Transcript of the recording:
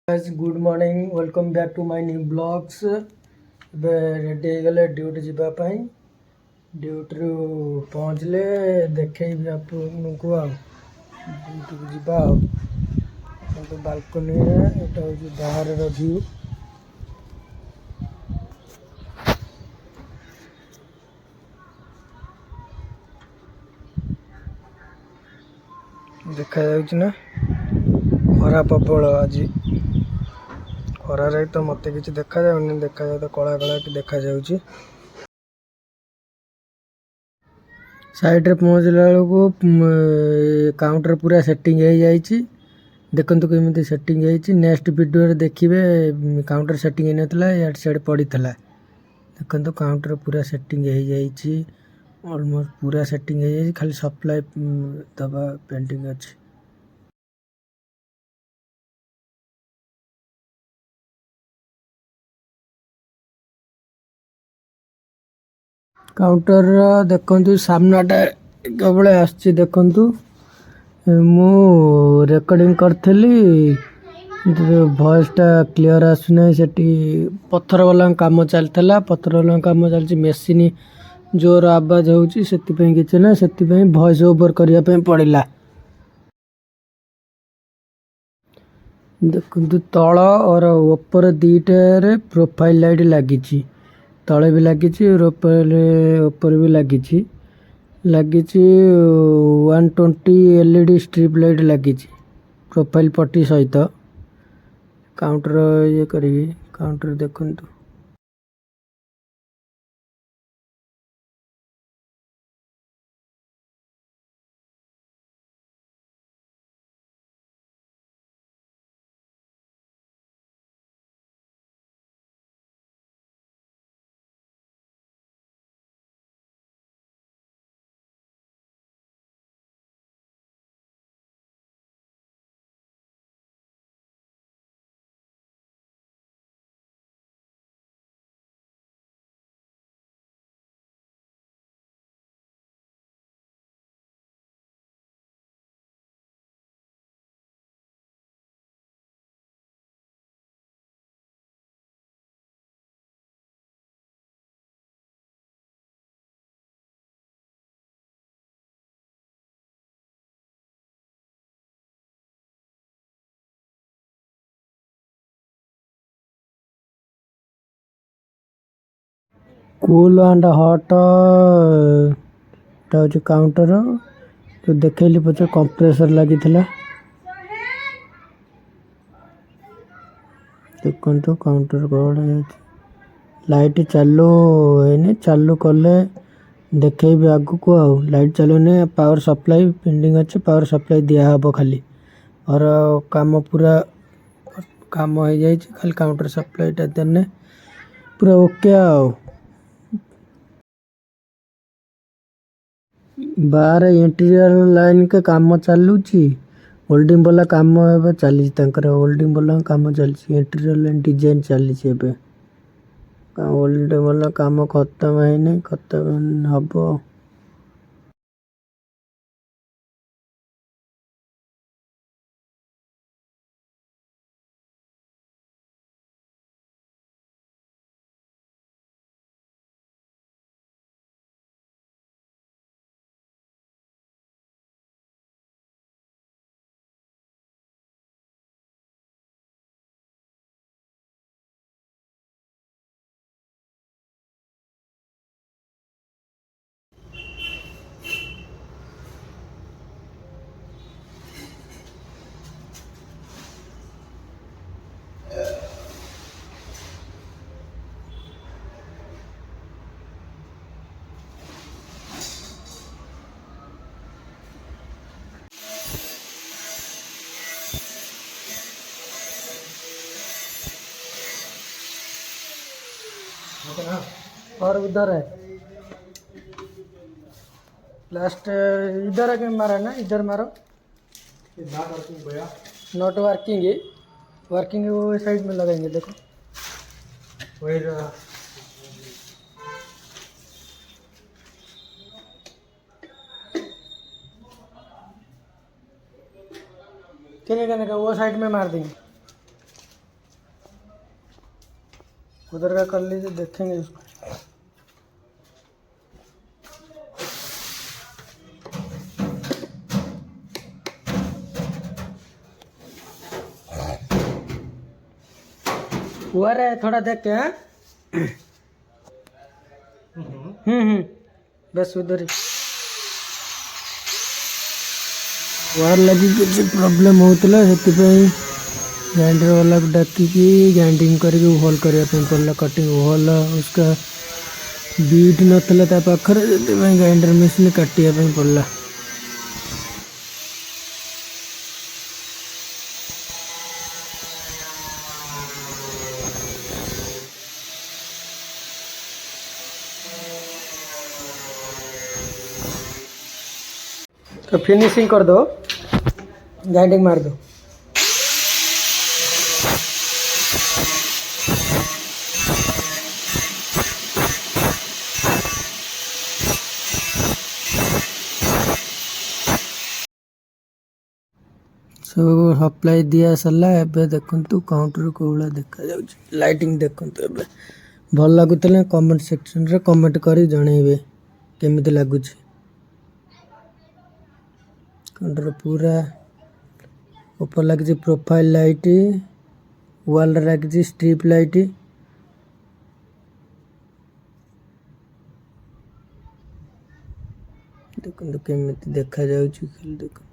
Guys, good morning. Welcome back to my new vlogs. ଏବେ ready ହେଇଗଲେ duty ଯିବା ପାଇଁ। ଡ୍ୟୁଟିରୁ ପହଞ୍ଚିଲେ ଦେଖେଇବି ଆପଣଙ୍କୁ ଆଉ ଡ୍ୟୁଟିକୁ ଯିବା ଆଉ। କିନ୍ତୁ ବାଲକୋନିରେ ଏଇଟା ହେଉଛି ବାହାରର ଭ୍ୟୁ। ଦେଖାଯାଉଛି ନା ଖରା ପ୍ରବଳ ଆଜି। ଖରାରେ ତ ମୋତେ କିଛି ଦେଖାଯାଉନି, ଦେଖାଯାଉ ତ କଳା କଳା କି ଦେଖାଯାଉଛି। ସାଇଡ଼ରେ ପହଞ୍ଚିଲା ବେଳକୁ କାଉଣ୍ଟର ପୁରା ସେଟିଂ ହେଇଯାଇଛି। ଦେଖନ୍ତୁ କେମିତି ସେଟିଂ ହେଇଛି। ନେକ୍ସଟ ଭିଡ଼ିଓରେ ଦେଖିବେ କାଉଣ୍ଟର ସେଟିଂ ହେଇନଥିଲା, ଇଆଡ଼େ ସିଆଡ଼େ ପଡ଼ିଥିଲା। ଦେଖନ୍ତୁ କାଉଣ୍ଟର ପୁରା ସେଟିଂ ହେଇଯାଇଛି, ଅଲମୋଷ୍ଟ ପୁରା ସେଟିଂ ହେଇଯାଇଛି, ଖାଲି ସପ୍ଲାଏ ଦେବା ପେଣ୍ଡିଂ ଅଛି। କାଉଣ୍ଟର ଦେଖନ୍ତୁ ସାମ୍ନାଟା କେବଳ ଆସୁଛି। ଦେଖନ୍ତୁ ମୁଁ ରେକର୍ଡ଼ିଂ କରିଥିଲି, ଭଏସ୍ଟା କ୍ଲିଅର ଆସୁନାହିଁ। ସେଠି ପଥର ବାଲାଙ୍କ କାମ ଚାଲିଥିଲା, ପଥର ବାଲାଙ୍କ କାମ ଚାଲିଛି, ମେସିନ୍ ଜୋର ଆବାଜ ହେଉଛି, ସେଥିପାଇଁ କିଛି ନାହିଁ, ସେଥିପାଇଁ ଭଏସ୍ ଓଭର କରିବା ପାଇଁ ପଡ଼ିଲା। ଦେଖନ୍ତୁ ତଳ और ଉପର ଦୁଇଟାରେ ପ୍ରୋଫାଇଲ ଲାଇଟ୍ ଲାଗିଛି, ତଳେ ବି ଲାଗିଛି, ଉପରେ ବି ଲାଗିଛି। 120 LED ଷ୍ଟ୍ରିପ୍ ଲାଇଟ୍ ଲାଗିଛି ପ୍ରୋଫାଇଲ ପଟି ସହିତ। କାଉଣ୍ଟର ଇଏ କରିକି କାଉଣ୍ଟର ଦେଖନ୍ତୁ। କୁଲ୍ ଆଣ୍ଡ ହଟ୍ ଏଟା ହେଉଛି କାଉଣ୍ଟର। ତ ଦେଖେଇଲି ପଛେ କମ୍ପ୍ରେସର ଲାଗିଥିଲା। ଦେଖନ୍ତୁ କାଉଣ୍ଟର କଭର ହେଇଯାଇଛି। ଲାଇଟ୍ ଚାଲୁ ହେଇନି, ଚାଲୁ କଲେ ଦେଖେଇବି ଆଗକୁ ଆଉ। ଲାଇଟ୍ ଚାଲୁନି, ପାୱାର ସପ୍ଲାଇ ପେଣ୍ଡିଂ ଅଛି, ପାୱାର ସପ୍ଲାଇ ଦିଆହେବ ଖାଲି। और काम पूरा काम हो जाए, खाली काउंटर सप्लाईटा देने पूरा ओके आओ। बाहर इंटीरियर लाइन के काम चलुची, होल्डिंग वाला काम चली, होल्डिंग वाला काम चली, इंटीरियर लाइन डिजाइन चली। होल्डिंग वाला काम खत्म है नहीं, खत्म हम। और उधर है लास्ट, इधर है मारा ना, इधर मारो। नॉट वर्किंग है, वर्किंग वो साइड में लगाएंगे। देखो वही कहने का वो साइड में मार देंगे। उधर का कर लीजिए, देखेंगे इसको। हुआ रे, थोड़ा देख के। हाँ? बस उधर ही वार लगी किसी प्रॉब्लम होता से ग्राइंडर वाला को डाकिकी ग्राइंडिंग करके होल करने पड़ा, कटिंग होल उसका बीट नतला ता पाखरे से ग्राइंडर मशीन काटिया पड़ा। तो फिनिशिंग कर दो, ग्राइंडिंग मार दो। सब सप्लाई दिया सरला। एबे देखंतु काउंटर कोला देखा जाउछ, लाइटिंग देखंतु। एबे भल लागुतले कमेंट सेक्शन रे कमेंट करी जणेबे केमिति लागुछ। काउंटर पूरा ऊपर लगी प्रोफाइल लाइट, वॉल लगी स्ट्रिप लाइट। देखंतु केमिति देखा जाउछ, खाली देखो।